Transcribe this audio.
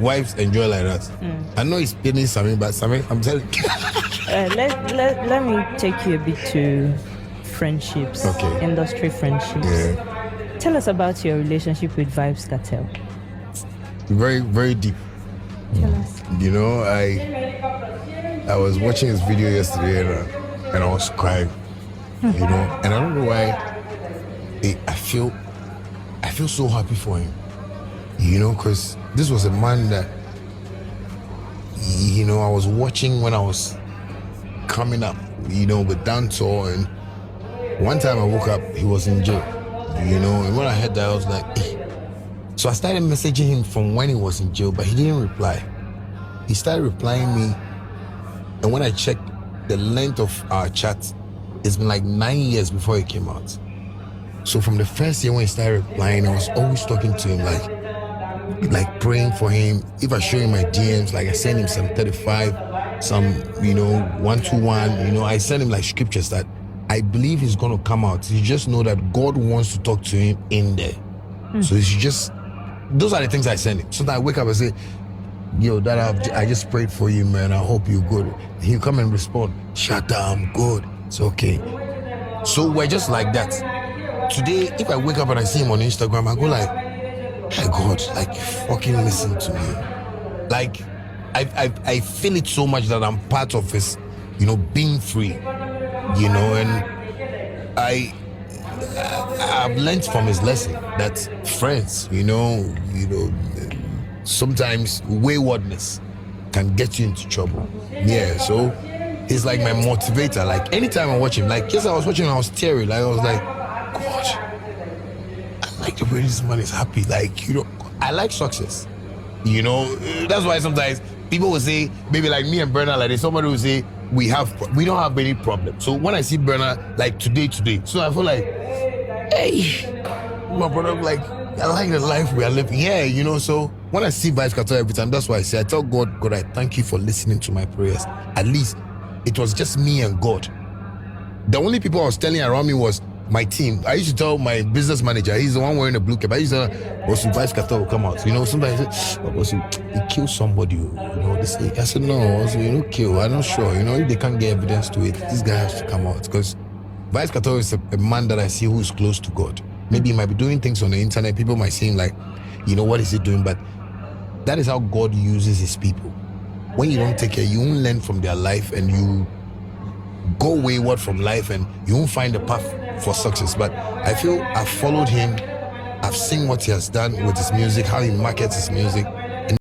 wives enjoy like that. I know he's paying something, but something I'm telling you. Let me take you a bit to friendships, industry friendships. Yeah. Tell us about your relationship with Vybz Kartel. Very, very deep. Tell us. You know, I was watching his video yesterday and I was crying. You know, and I don't know why. I feel so happy for him. You know, because this was a man that, you know, I was watching when I was coming up, you know, with dancehall, and one time I woke up, he was in jail, you know, and when I heard that, I was like, eh. So I started messaging him from when he was in jail, but he didn't reply. He started replying me, and when I checked the length of our chat, it's been like 9 years before he came out. So from the first year when he started replying, I was always talking to him, like praying for him. If I show him my DMs, like I send him some 35, some, you know, 121, you know, I send him like scriptures that I believe he's going to come out. You just know that God wants to talk to him in there. So you should just, those are the things I send him. Sometimes I wake up and say, yo, Dad, I just prayed for you, man. I hope you're good. He'll come and respond, shut up, I'm good. It's okay. So we're just like that. Today, if I wake up and I see him on Instagram, I go like, hey God, like fucking listen to me. Like, I feel it so much that I'm part of his, you know, being free, you know, and I've learned from his lesson that friends, you know, sometimes waywardness can get you into trouble. Yeah, so he's like my motivator. Like anytime I watch him, like yes, I was watching him, I was tearing. Like I was like, God, I like the way this man is happy. Like, you know, I like success. You know, that's why sometimes people will say, maybe like me and Bernard, like somebody will say, we don't have any problem. So when I see Bernard, like today, so I feel like, hey, my brother, like, I like the life we are living. Yeah, you know, so when I see Vybz Kartel every time, that's why I say, I tell God, I thank you for listening to my prayers. At least it was just me and God. The only people I was telling around me was my team. I used to tell my business manager, he's the one wearing the blue cap. I used to tell, Vybz Kartel will come out. You know, sometimes I say, he killed somebody, you know, this thing. I said, no, you know, kill. I'm not sure. You know, if they can't get evidence to it, this guy has to come out. Because Vybz Kartel is a man that I see who is close to God. Maybe he might be doing things on the internet. People might see him like, you know, what is he doing? But that is how God uses his people. When you don't take care, you won't learn from their life and you go wayward from life and you won't find a path for success. But I feel I've followed him. I've seen what he has done with his music, how he markets his music.